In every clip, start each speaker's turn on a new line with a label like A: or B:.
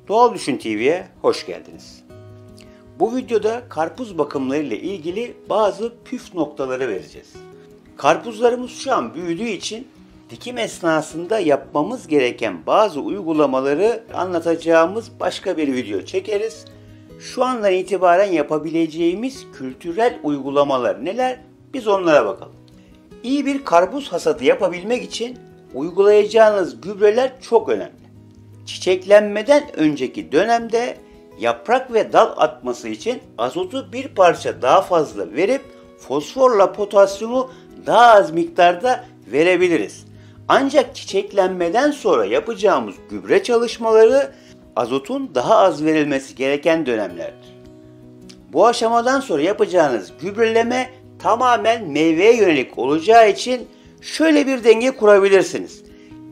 A: Doğal Düşün TV'ye hoş geldiniz. Bu videoda karpuz bakımları ile ilgili bazı püf noktaları vereceğiz. Karpuzlarımız şu an büyüdüğü için dikim esnasında yapmamız gereken bazı uygulamaları anlatacağımız başka bir video çekeriz. Şu andan itibaren yapabileceğimiz kültürel uygulamalar neler? Biz onlara bakalım. İyi bir karpuz hasadı yapabilmek için uygulayacağınız gübreler çok önemli. Çiçeklenmeden önceki dönemde yaprak ve dal atması için azotu bir parça daha fazla verip fosforla potasyumu daha az miktarda verebiliriz. Ancak çiçeklenmeden sonra yapacağımız gübre çalışmaları azotun daha az verilmesi gereken dönemlerdir. Bu aşamadan sonra yapacağınız gübreleme tamamen meyveye yönelik olacağı için şöyle bir denge kurabilirsiniz.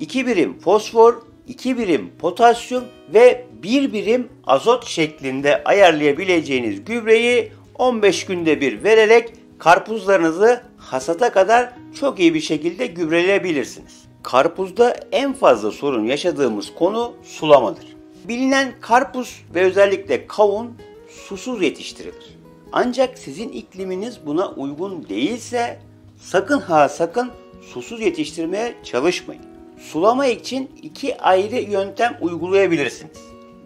A: 2 birim fosfor, 2 birim potasyum ve 1 birim azot şeklinde ayarlayabileceğiniz gübreyi 15 günde bir vererek karpuzlarınızı hasata kadar çok iyi bir şekilde gübreleyebilirsiniz. Karpuzda en fazla sorun yaşadığımız konu sulamadır. Bilinen karpuz ve özellikle kavun susuz yetiştirilir. Ancak sizin ikliminiz buna uygun değilse sakın susuz yetiştirmeye çalışmayın. Sulama için 2 ayrı yöntem uygulayabilirsiniz.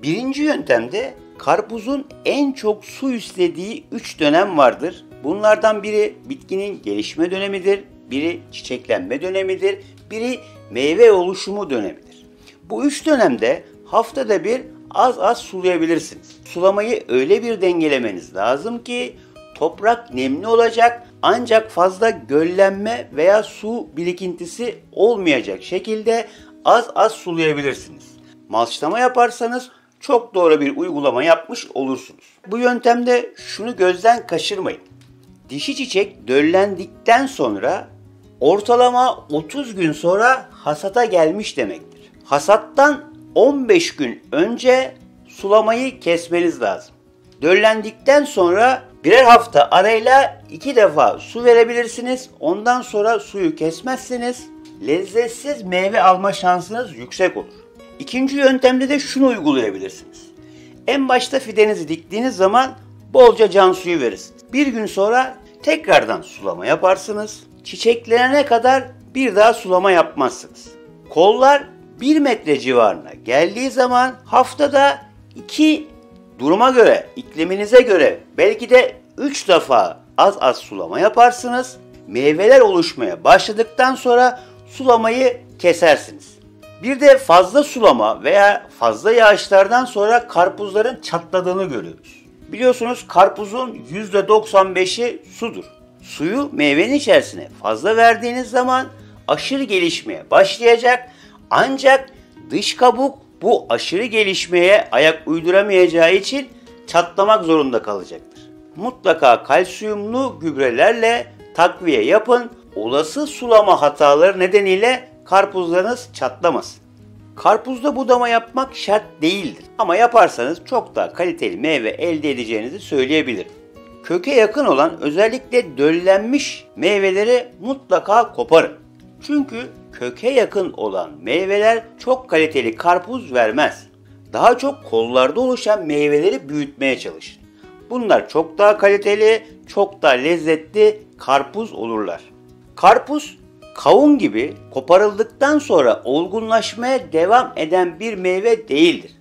A: Birinci yöntemde karpuzun en çok su istediği 3 dönem vardır. Bunlardan biri bitkinin gelişme dönemidir, biri çiçeklenme dönemidir, biri meyve oluşumu dönemidir. Bu 3 dönemde haftada bir az sulayabilirsiniz. Sulamayı öyle bir dengelemeniz lazım ki toprak nemli olacak ancak fazla göllenme veya su birikintisi olmayacak şekilde az sulayabilirsiniz. Malçlama yaparsanız çok doğru bir uygulama yapmış olursunuz. Bu yöntemde şunu gözden kaçırmayın. Dişi çiçek döllendikten sonra ortalama 30 gün sonra hasata gelmiş demektir. Hasattan 15 gün önce sulamayı kesmeniz lazım. Döllendikten sonra birer hafta arayla 2 defa su verebilirsiniz. Ondan sonra suyu kesmezseniz lezzetsiz meyve alma şansınız yüksek olur. İkinci yöntemde de şunu uygulayabilirsiniz. En başta fidenizi diktiğiniz zaman bolca can suyu verirsiniz. Bir gün sonra tekrardan sulama yaparsınız. Çiçeklenene kadar bir daha sulama yapmazsınız. Kollar 1 metre civarına geldiği zaman haftada 2 duruma göre, ikliminize göre belki de 3 defa az sulama yaparsınız. Meyveler oluşmaya başladıktan sonra sulamayı kesersiniz. Bir de fazla sulama veya fazla yağışlardan sonra karpuzların çatladığını görüyoruz. Biliyorsunuz karpuzun %95'i sudur. Suyu meyvenin içerisine fazla verdiğiniz zaman aşırı gelişmeye başlayacak. Ancak dış kabuk bu aşırı gelişmeye ayak uyduramayacağı için çatlamak zorunda kalacaktır. Mutlaka kalsiyumlu gübrelerle takviye yapın. Olası sulama hataları nedeniyle karpuzlarınız çatlamasın. Karpuzda budama yapmak şart değildir. Ama yaparsanız çok daha kaliteli meyve elde edeceğinizi söyleyebilirim. Köke yakın olan özellikle döllenmiş meyveleri mutlaka koparın. Çünkü köke yakın olan meyveler çok kaliteli karpuz vermez. Daha çok kollarda oluşan meyveleri büyütmeye çalışın. Bunlar çok daha kaliteli, çok daha lezzetli karpuz olurlar. Karpuz, kavun gibi koparıldıktan sonra olgunlaşmaya devam eden bir meyve değildir.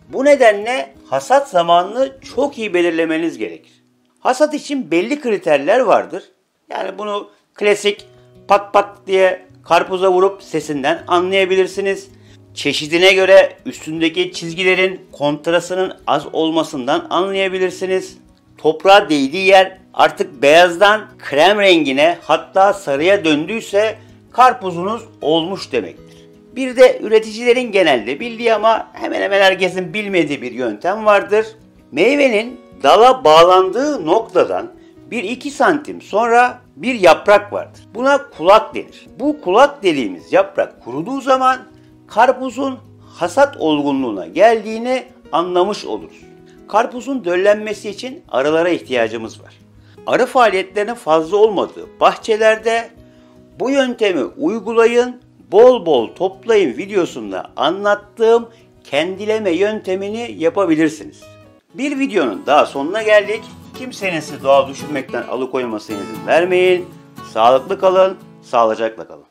A: Bu nedenle hasat zamanını çok iyi belirlemeniz gerekir. Hasat için belli kriterler vardır. Yani bunu klasik pak diye karpuza vurup sesinden anlayabilirsiniz. Çeşidine göre üstündeki çizgilerin kontrasının az olmasından anlayabilirsiniz. Toprağa değdiği yer artık beyazdan krem rengine hatta sarıya döndüyse karpuzunuz olmuş demektir. Bir de üreticilerin genelde bildiği ama hemen hemen herkesin bilmediği bir yöntem vardır. Meyvenin dala bağlandığı noktadan 1-2 santim sonra bir yaprak vardır. Buna kulak denir. Bu kulak dediğimiz yaprak kuruduğu zaman karpuzun hasat olgunluğuna geldiğini anlamış oluruz. Karpuzun döllenmesi için arılara ihtiyacımız var. Arı faaliyetlerinin fazla olmadığı bahçelerde bu yöntemi uygulayın, bol bol toplayın videosunda anlattığım kendileme yöntemini yapabilirsiniz. Bir videonun daha sonuna geldik. Kimsenin sizi doğal düşünmekten alıkoymasına izin vermeyin. Sağlıklı kalın, sağlıcakla kalın.